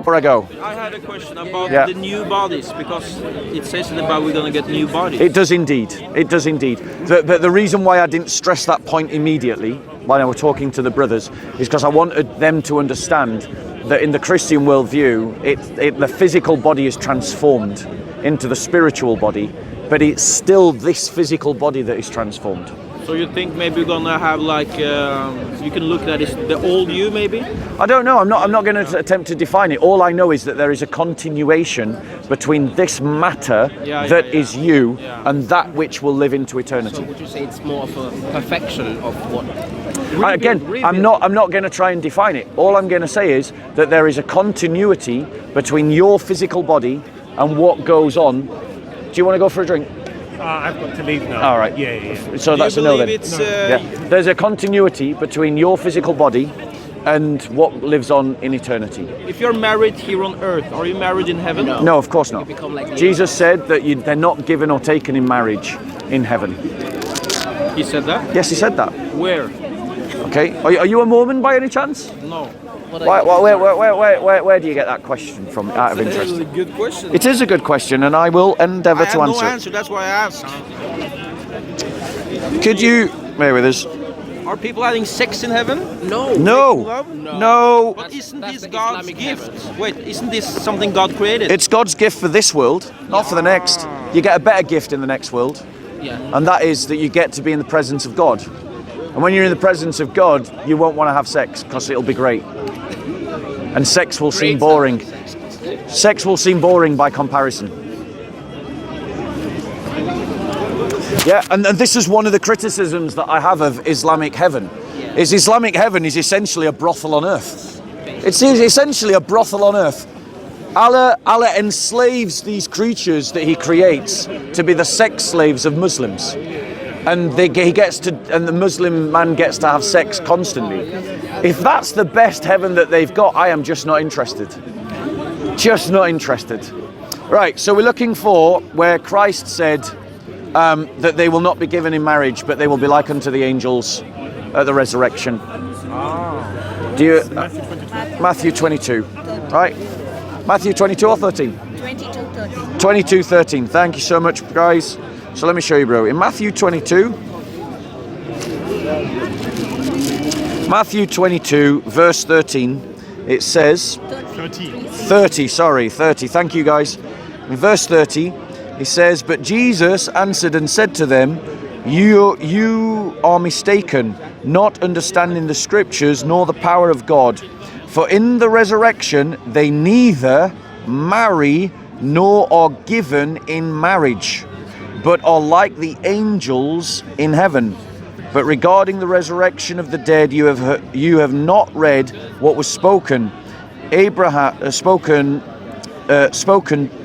Before I go. I had a question about the new bodies, because it says in the Bible we're going to get new bodies. It does indeed. It does indeed. The reason why I didn't stress that point immediately when I was talking to the brothers is because I wanted them to understand that in the Christian worldview, the physical body is transformed into the spiritual body, but it's still this physical body that is transformed. So you think maybe we're gonna have like you can look at it, the old you maybe? I don't know. I'm not going to attempt to define it. All I know is that there is a continuation between this matter that is you and that which will live into eternity. So would you say it's more of a perfection of what? I'm not going to try and define it. All I'm going to say is that there is a continuity between your physical body and what goes on. Do you want to go for a drink? I've got to leave now. All right. Yeah. So that's a no then. Yeah. There's a continuity between your physical body and what lives on in eternity. If you're married here on earth, are you married in heaven? No, of course not. Jesus said that they're not given or taken in marriage in heaven. He said that? Yes, he said that. Where? Okay. Are you a Mormon by any chance? No. Where do you get that question from, out of interest? It's a good question. It is a good question, and I will endeavour to answer no answer, that's why I asked. Could you... Bear with us. Are people having sex in heaven? No. No. But isn't this God's gift? Wait, isn't this something God created? It's God's gift for this world, not for the next. You get a better gift in the next world. Yeah. And that is that you get to be in the presence of God. And when you're in the presence of God, you won't want to have sex because it'll be great. And sex will seem boring. Sex will seem boring by comparison. Yeah, and this is one of the criticisms that I have of Islamic heaven. Is Islamic heaven is essentially a brothel on earth. It's essentially a brothel on earth. Allah enslaves these creatures that he creates to be the sex slaves of Muslims. And the Muslim man gets to have sex constantly. If that's the best heaven that they've got, I am just not interested. Just not interested. Right, so we're looking for where Christ said that they will not be given in marriage, but they will be like unto the angels at the resurrection. Do you? Matthew 22. Right? Matthew 22 or 13? 22:13. 22:13. Thank you so much, guys. So let me show you, bro. In Matthew 22, verse 13, it says... 30, sorry, 30. Thank you, guys. In verse 30, it says, "But Jesus answered and said to them, You are mistaken, not understanding the scriptures nor the power of God. For in the resurrection they neither marry nor are given in marriage, but are like the angels in heaven. But regarding the resurrection of the dead, you have not read what was spoken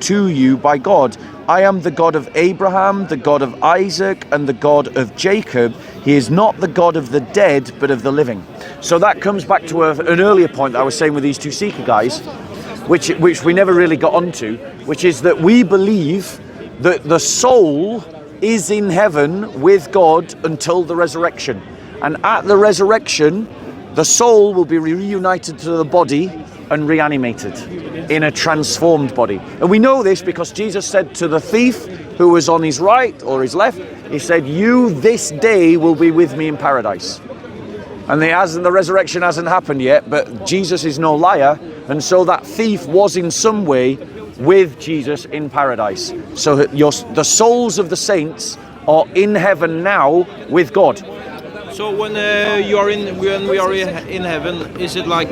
to you by God. I am the God of Abraham, the God of Isaac, and the God of Jacob. He is not the God of the dead, but of the living." So that comes back to an earlier point that I was saying with these two Seeker guys, which we never really got onto, which is that we believe that the soul is in heaven with God until the resurrection. And at the resurrection, the soul will be reunited to the body and reanimated in a transformed body. And we know this because Jesus said to the thief who was on his right or his left, he said, "You this day will be with me in paradise." And the resurrection hasn't happened yet, but Jesus is no liar, and so that thief was in some way with Jesus in paradise. So the souls of the saints are in heaven now with God. So when we are in heaven, is it like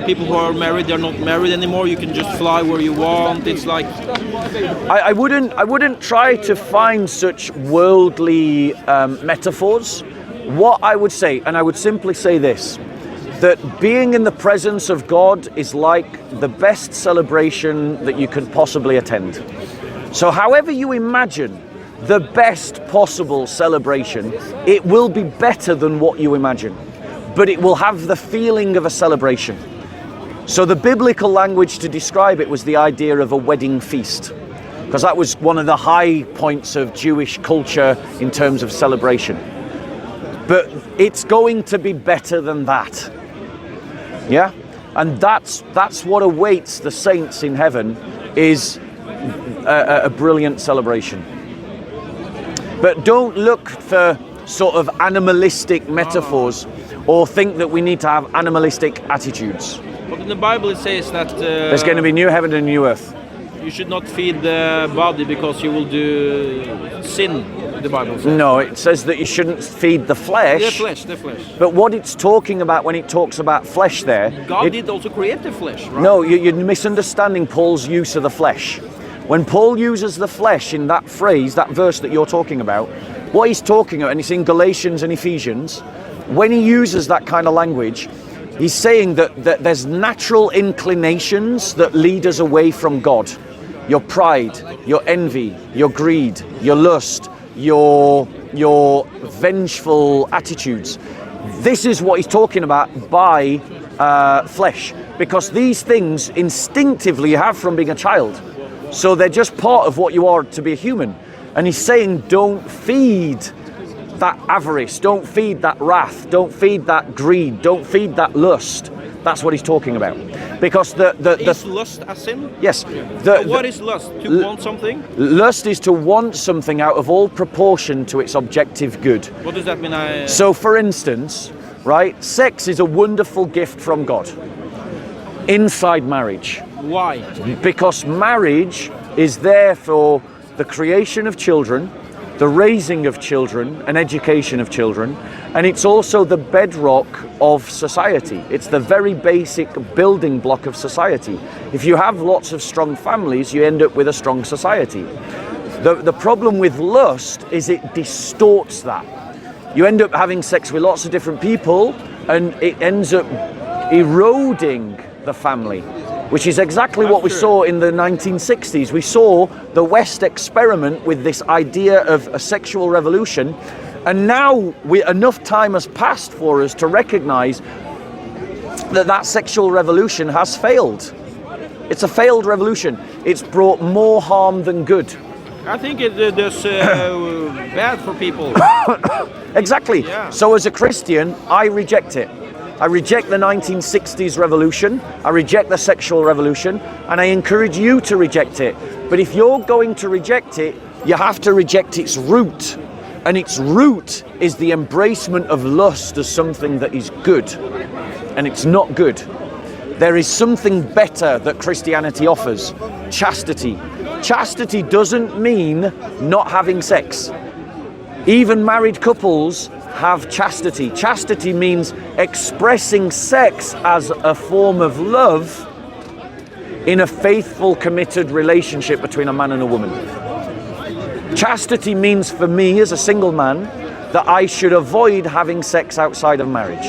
people who are married, they're not married anymore? You can just fly where you want. It's like I wouldn't try to find such worldly metaphors. What I would say, and I would simply say this, that being in the presence of God is like the best celebration that you could possibly attend. So however you imagine the best possible celebration, it will be better than what you imagine, but it will have the feeling of a celebration. So the biblical language to describe it was the idea of a wedding feast, because that was one of the high points of Jewish culture in terms of celebration. But it's going to be better than that. Yeah? And that's what awaits the saints in heaven, is a brilliant celebration. But don't look for sort of animalistic metaphors or think that we need to have animalistic attitudes. But in the Bible it says that There's going to be new heaven and new earth. you should not feed the body because you will do sin, the Bible says. No, it says that you shouldn't feed the flesh. The flesh. But what it's talking about when it talks about flesh there... God did also create the flesh, right? No, you're misunderstanding Paul's use of the flesh. When Paul uses the flesh in that phrase, that verse that you're talking about, what he's talking about, and it's in Galatians and Ephesians, when he uses that kind of language, he's saying that there's natural inclinations that lead us away from God. Your pride, your envy, your greed, your lust, your vengeful attitudes. This is what he's talking about by flesh, because these things instinctively you have from being a child. So they're just part of what you are to be a human. And he's saying, don't feed that avarice, don't feed that wrath, don't feed that greed, don't feed that lust. That's what he's talking about. Because Is lust a sin? yes. What is lust? To want something? Lust is to want something out of all proportion to its objective good. What does that mean? So for instance, right, sex is a wonderful gift from God inside marriage. Why? Because marriage is there for the creation of children, the raising of children, and education of children, and it's also the bedrock of society. It's the very basic building block of society. If you have lots of strong families, you end up with a strong society. The problem with lust is it distorts that. You end up having sex with lots of different people, and it ends up eroding the family, which is exactly what we saw in the 1960s. We saw the West experiment with this idea of a sexual revolution, and now enough time has passed for us to recognize that sexual revolution has failed. It's a failed revolution. It's brought more harm than good. I think it does bad for people. Exactly. Yeah. So as a Christian, I reject it. I reject the 1960s revolution, I reject the sexual revolution, and I encourage you to reject it. But if you're going to reject it, you have to reject its root. And its root is the embracement of lust as something that is good. And it's not good. There is something better that Christianity offers: chastity. Chastity doesn't mean not having sex. Even married couples have chastity. Chastity means expressing sex as a form of love in a faithful, committed relationship between a man and a woman. Chastity means for me as a single man that I should avoid having sex outside of marriage.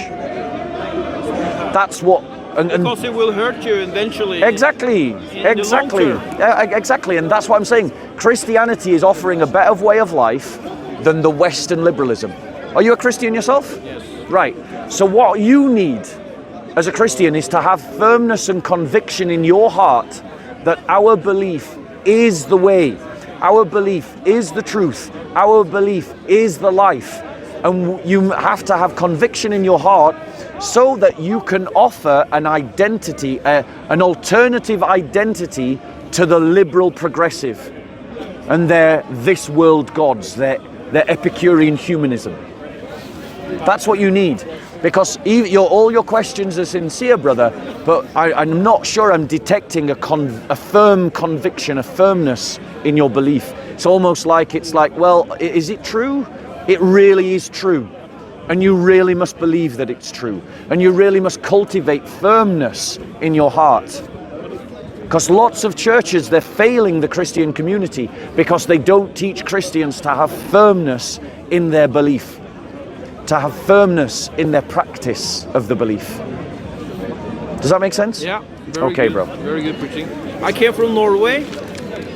That's what... Because it will hurt you eventually. Exactly. Exactly. Exactly. And that's what I'm saying. Christianity is offering a better way of life than the Western liberalism. Are you a Christian yourself? Yes. Right. So what you need as a Christian is to have firmness and conviction in your heart that our belief is the way, our belief is the truth, our belief is the life. And you have to have conviction in your heart so that you can offer an identity, an alternative identity to the liberal progressive and their this world gods, their Epicurean humanism. That's what you need, because all your questions are sincere, brother, but I'm not sure I'm detecting a firm conviction, a firmness in your belief. It's almost like well, is it true? It really is true. And you really must believe that it's true. And you really must cultivate firmness in your heart. Because lots of churches, they're failing the Christian community because they don't teach Christians to have firmness in their belief, to have firmness in their practice of the belief. Does that make sense? Yeah. Okay, good, bro. Very good preaching. I came from Norway.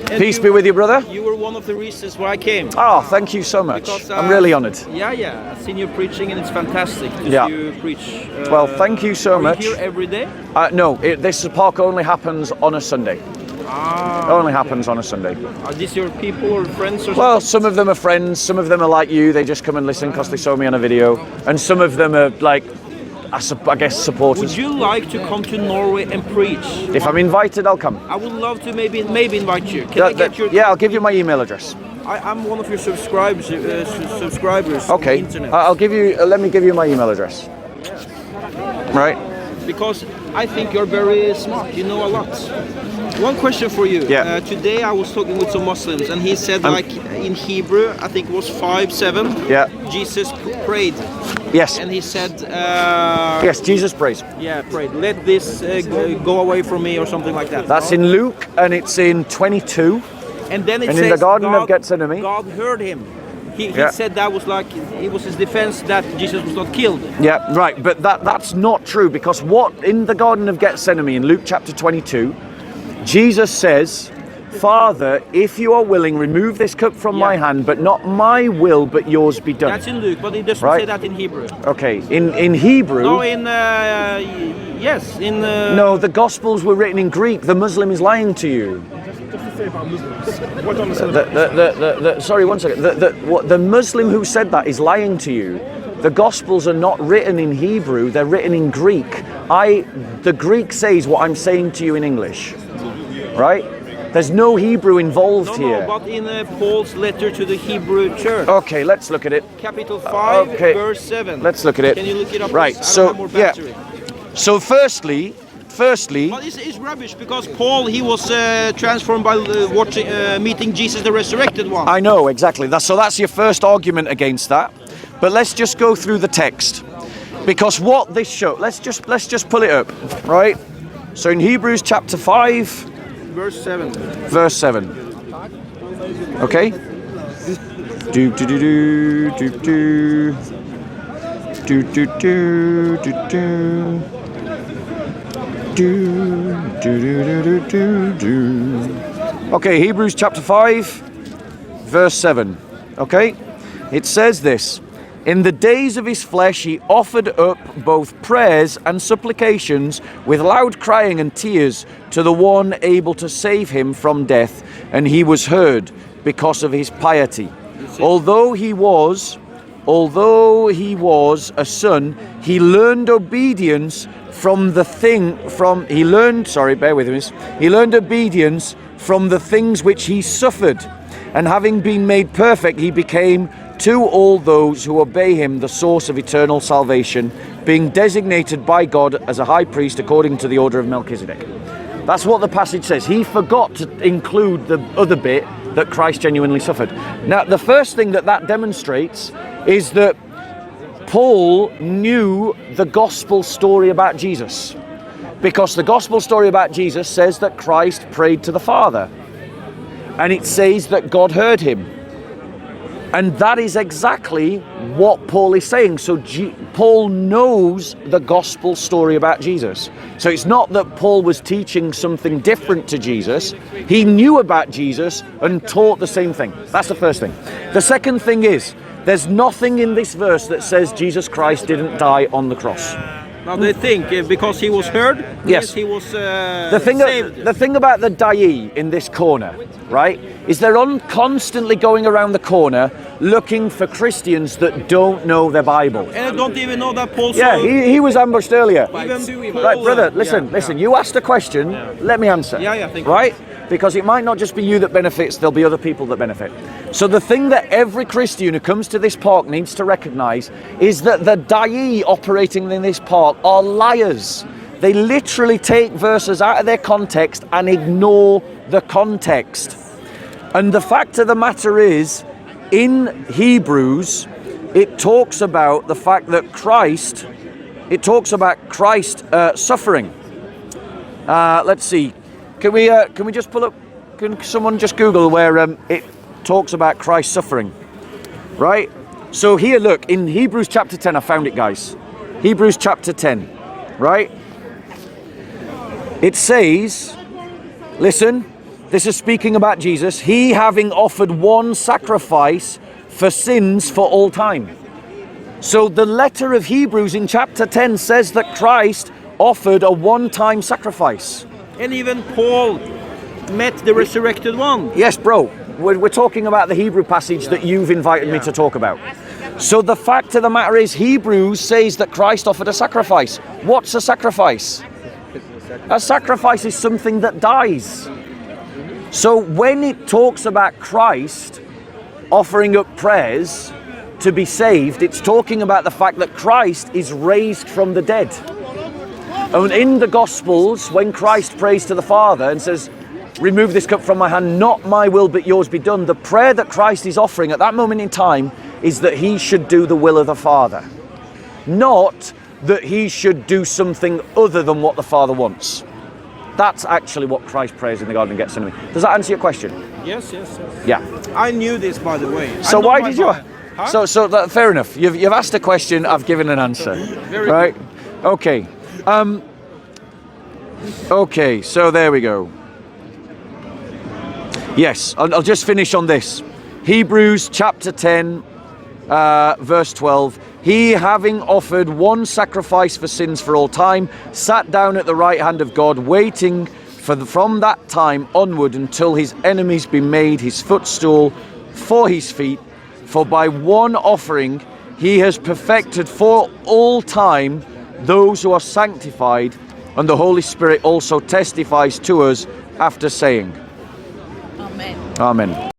Peace be with you, brother. You were one of the reasons why I came. Oh, thank you so much. Because, I'm really honored. Yeah. I've seen you preaching and it's fantastic to Yeah. see you preach. Well, thank you so much. Are you here every day? No, this park only happens on a Sunday. It only happens on a Sunday. Are these your people or friends or Well, something? some of them are friends, some of them are like you, they just come and listen because they saw me on a video, and some of them are like I guess supporters. Would you like to come to Norway and preach? If I'm invited, I'll come. I would love to maybe invite you. Can I get your? Yeah, I'll give you my email address. I'm one of your subscribers. Subscribers Okay. on the internet. I'll give you. Let me give you my email address. Right. Because I think you're very smart. You know a lot. One question for you. Yeah. Today I was talking with some Muslims, and he said, like in Hebrew, I think it was 5:7. Yeah. Jesus prayed, Yes. and he said, Yes. Jesus prays. yeah, prayed. Let this go away from me, or something like that. That's in Luke, and it's in 22. And then it And says in the Garden of God, Gethsemane. God heard him. He Yeah. said that was like it was his defense that Jesus was not killed. Yeah, right. But that's not true, because what in the Garden of Gethsemane in Luke chapter 22, Jesus says, Father, if you are willing, remove this cup from my hand, but not my will, but yours be done. That's in Luke, but it doesn't Right. say that in Hebrew. Okay, in Hebrew. No, in yes, in No, the Gospels were written in Greek. The Muslim is lying to you. Just to say about Muslims. What don't understand. Sorry, one second. The Muslim who said that is lying to you. The Gospels are not written in Hebrew, they're written in Greek. The Greek says what I'm saying to you in English. Right? There's no Hebrew involved no, here. but in Paul's letter to the Hebrew church, Okay, let's look at it. capital 5, okay. verse 7. Let's look at it. Can you look it up? Right, please? I so, don't have more yeah. battery. So firstly, But it's rubbish because Paul, he was transformed by meeting Jesus, the resurrected one. I know exactly. So that's your first argument against that. But let's just go through the text, because what this shows. Let's just pull it up, right? So in Hebrews chapter 5, Verse 7. verse 7. Okay. Do do do do do do do do do do do. Okay, Hebrews chapter 5, verse 7. Okay, it says this: in the days of his flesh he offered up both prayers and supplications with loud crying and tears to the one able to save him from death, and he was heard because of his piety. Although he was a son, he learned obedience he learned obedience from the things which he suffered, and having been made perfect, he became to all those who obey him the source of eternal salvation, being designated by God as a high priest according to the order of Melchizedek. That's what the passage says. He forgot to include the other bit, that Christ genuinely suffered. Now, the first thing that demonstrates is that Paul knew the gospel story about Jesus, because the gospel story about Jesus says that Christ prayed to the Father, and it says that God heard him. And that is exactly what Paul is saying. So Paul knows the gospel story about Jesus. So it's not that Paul was teaching something different to Jesus. He knew about Jesus and taught the same thing. That's the first thing. The second thing is, there's nothing in this verse that says Jesus Christ didn't die on the cross. Now they think because he was heard, Yes. he was The thing about the Dai in this corner, right, is they're constantly going around the corner looking for Christians that don't know their Bible. And I don't even know that Paul Yeah, saw he was ambushed earlier. even Paul, Right, brother, listen. You asked a question, let me answer. Yeah, thank you. Right? Because it might not just be you that benefits, there'll be other people that benefit. So the thing that every Christian who comes to this park needs to recognize is that the Dai operating in this park are liars. They literally take verses out of their context and ignore the context. And the fact of the matter is, in Hebrews, it talks about the fact that Christ suffering. Let's see. Can we just pull up? Can someone just Google where it talks about Christ suffering? Right. So here, look, in Hebrews chapter 10, I found it, guys. Hebrews chapter 10. Right. It says, listen. This is speaking about Jesus. He having offered one sacrifice for sins for all time. So the letter of Hebrews in chapter 10 says that Christ offered a one-time sacrifice. And even Paul met the resurrected one. Yes, bro. We're talking about the Hebrew passage that you've invited me to talk about. So the fact of the matter is, Hebrews says that Christ offered a sacrifice. What's a sacrifice? A sacrifice is something that dies. So when it talks about Christ offering up prayers to be saved, it's talking about the fact that Christ is raised from the dead. And in the Gospels, when Christ prays to the Father and says, remove this cup from my hand, not my will but yours be done, the prayer that Christ is offering at that moment in time is that he should do the will of the Father. Not that he should do something other than what the Father wants. That's actually what Christ prays in the Garden of Gethsemane. Does that answer your question? Yes. Yeah. I knew this, by the way. So why did you... Huh? So that, fair enough. You've asked a question, I've given an answer. Very right? good. Okay. Okay, so there we go. Yes, I'll just finish on this. Hebrews chapter 10, verse 12. He, having offered one sacrifice for sins for all time, sat down at the right hand of God, waiting from that time onward until his enemies be made his footstool for his feet. For by one offering he has perfected for all time those who are sanctified, and the Holy Spirit also testifies to us after saying, Amen. Amen.